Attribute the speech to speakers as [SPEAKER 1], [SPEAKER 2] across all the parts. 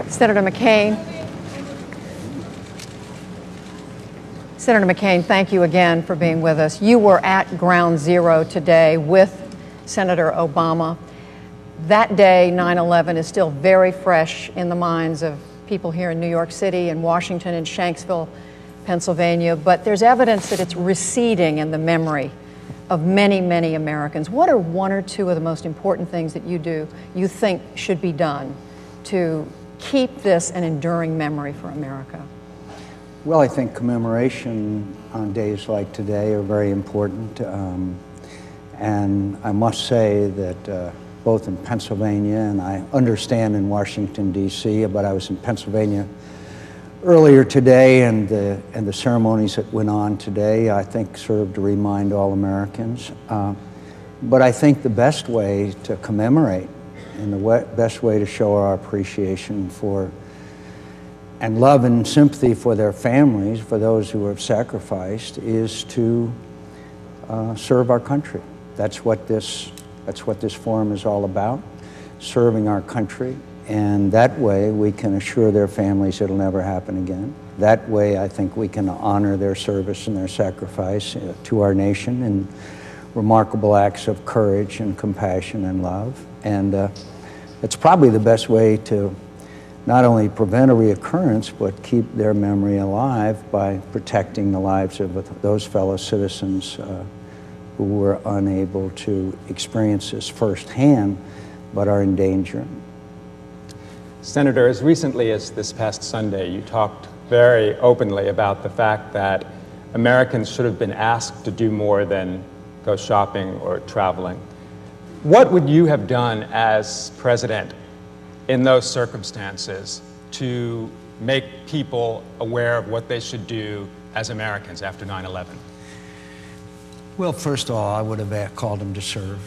[SPEAKER 1] Senator McCain. Senator McCain, thank you again for being with us. You were at Ground Zero today with Senator Obama. That day, 9/11, is still very fresh in the minds of people here in New York City and Washington and Shanksville, Pennsylvania, but there's evidence that it's receding in the memory of many, many Americans. What are one or two of the most important things that you think should be done to keep this an enduring memory for America?
[SPEAKER 2] Well, I think commemoration on days like today are very important. And I must say that both in Pennsylvania, and I understand in Washington, D.C., but I was in Pennsylvania earlier today, and the ceremonies that went on today, I think, served to remind all Americans. But I think the best way to commemorate and the best way to show our appreciation for and love and sympathy for their families, for those who have sacrificed, is to serve our country. That's what this forum is all about, serving our country. And that way we can assure their families it'll never happen again. That way I think we can honor their service and their sacrifice to our nation in remarkable acts of courage and compassion and love. And it's probably the best way to not only prevent a reoccurrence, but keep their memory alive by protecting the lives of those fellow citizens who were unable to experience this firsthand, but are in danger.
[SPEAKER 3] Senator, as recently as this past Sunday, you talked very openly about the fact that Americans should have been asked to do more than go shopping or traveling. What would you have done as president in those circumstances to make people aware of what they should do as Americans after 9/11?
[SPEAKER 2] Well, first of all, I would have called them to serve.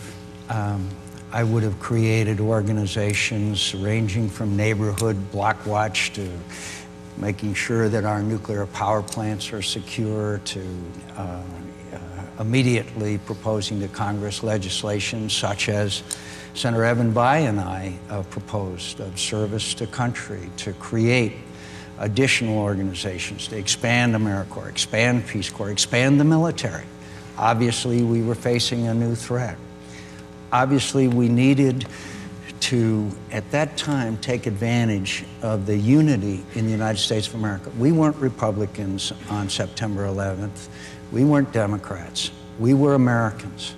[SPEAKER 2] I would have created organizations ranging from neighborhood block watch to making sure that our nuclear power plants are secure, to immediately proposing to Congress legislation such as Senator Evan Bayh and I proposed, of service to country, to create additional organizations, to expand AmeriCorps, expand Peace Corps, expand the military. Obviously, we were facing a new threat. Obviously, we needed to, at that time, take advantage of the unity in the United States of America. We weren't Republicans on September 11th. We weren't Democrats. We were Americans.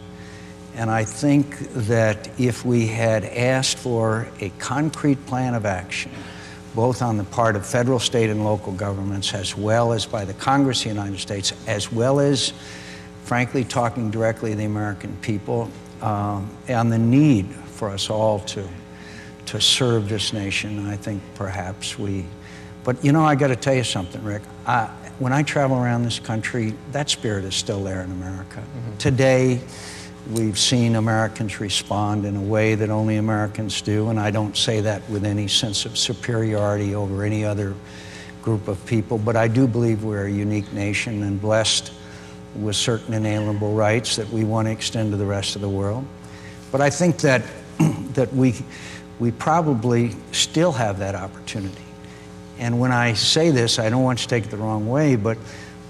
[SPEAKER 2] And I think that if we had asked for a concrete plan of action, both on the part of federal, state, and local governments, as well as by the Congress of the United States, as well as, frankly, talking directly to the American people, on the need for us all to serve this nation, I think perhaps but you know, I got to tell you something, Rick. When I travel around this country, that spirit is still there in America. Mm-hmm. Today, we've seen Americans respond in a way that only Americans do, and I don't say that with any sense of superiority over any other group of people, but I do believe we're a unique nation and blessed with certain inalienable rights that we want to extend to the rest of the world. But I think that we probably still have that opportunity. And when I say this, I don't want you to take it the wrong way, but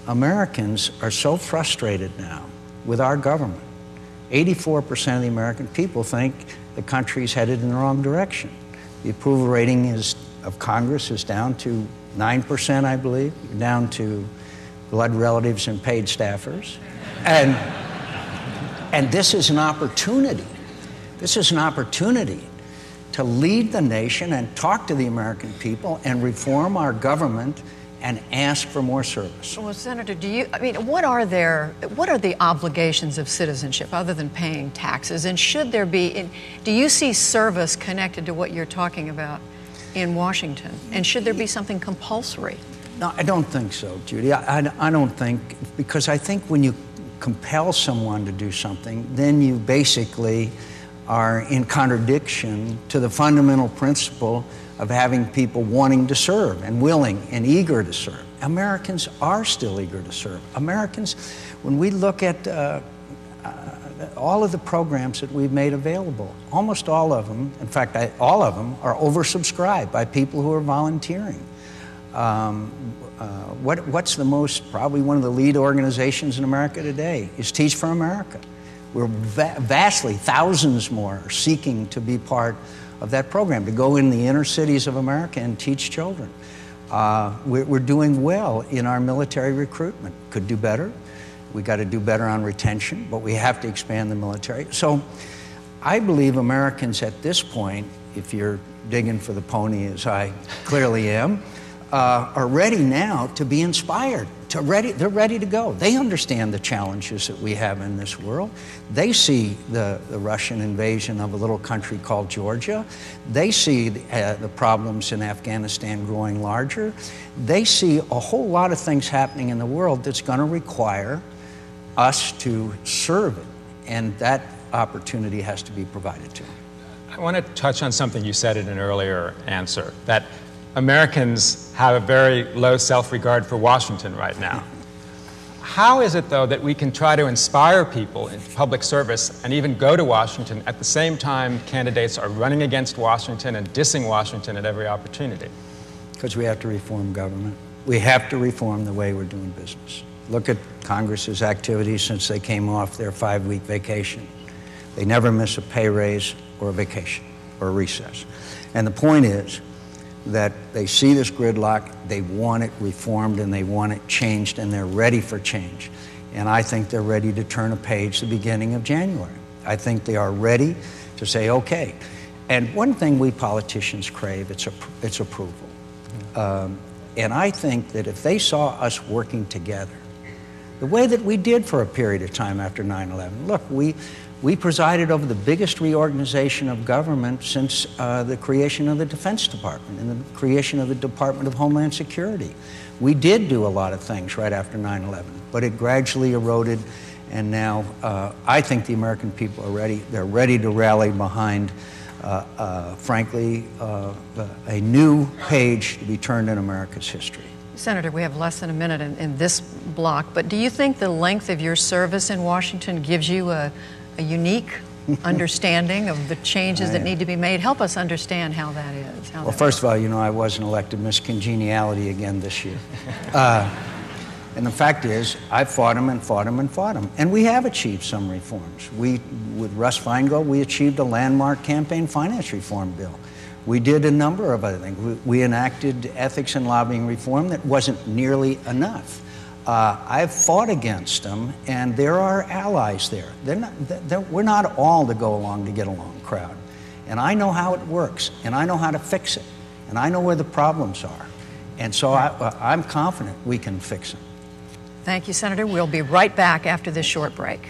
[SPEAKER 2] Americans are so frustrated now with our government. 84% of the American people think the country's headed in the wrong direction. The approval rating of Congress is down to 9%, I believe, down to blood relatives and paid staffers. And this is an opportunity. This is an opportunity to lead the nation and talk to the American people and reform our government and ask for more service.
[SPEAKER 1] Well, Senator, what are the obligations of citizenship other than paying taxes? And should there be, do you see service connected to what you're talking about in Washington? And should there be something compulsory?
[SPEAKER 2] No, I don't think so, Judy. I don't think, because I think when you compel someone to do something, then you basically are in contradiction to the fundamental principle of having people wanting to serve and willing and eager to serve. Americans are still eager to serve. Americans, when we look at all of the programs that we've made available, almost all of them, in fact, all of them are oversubscribed by people who are volunteering. What's the most, probably one of the lead organizations in America today is Teach for America. We're vastly, thousands more are seeking to be part of that program, to go in the inner cities of America and teach children. We're doing well in our military recruitment. Could do better. We got to do better on retention, but we have to expand the military. So I believe Americans at this point, if you're digging for the pony as I clearly am, are ready now to be inspired. They're ready to go. They understand the challenges that we have in this world. They see the Russian invasion of a little country called Georgia. They see the problems in Afghanistan growing larger. They see a whole lot of things happening in the world that's going to require us to serve it, and that opportunity has to be provided to them.
[SPEAKER 3] I want to touch on something you said in an earlier answer, that Americans have a very low self-regard for Washington right now. How is it, though, that we can try to inspire people in public service and even go to Washington at the same time candidates are running against Washington and dissing Washington at every opportunity?
[SPEAKER 2] Because we have to reform government. We have to reform the way we're doing business. Look at Congress's activities since they came off their 5-week vacation. They never miss a pay raise or a vacation or a recess. And the point is that they see this gridlock, they want it reformed, and they want it changed, and they're ready for change. And I think they're ready to turn a page the beginning of January. I think they are ready to say, okay. And one thing we politicians crave, it's approval. And I think that if they saw us working together, the way that we did for a period of time after 9/11. Look, we presided over the biggest reorganization of government since the creation of the Defense Department and the creation of the Department of Homeland Security. We did do a lot of things right after 9/11, but it gradually eroded, and now I think the American people are ready. They're ready to rally behind, frankly, a new page to be turned in America's history.
[SPEAKER 1] Senator, we have less than a minute in this block, but do you think the length of your service in Washington gives you a unique understanding of the changes that need to be made? Help us understand how that is.
[SPEAKER 2] Well, first of all, you know, I wasn't elected Miss Congeniality again this year. And the fact is, I fought them and fought them and fought them. And we have achieved some reforms. With Russ Feingold, we achieved a landmark campaign finance reform bill. We did a number of other things. We enacted ethics and lobbying reform that wasn't nearly enough. I've fought against them, and there are allies there. We're not all the go-along to get along crowd. And I know how it works, and I know how to fix it, and I know where the problems are. And so I'm confident we can fix them.
[SPEAKER 1] Thank you, Senator. We'll be right back after this short break.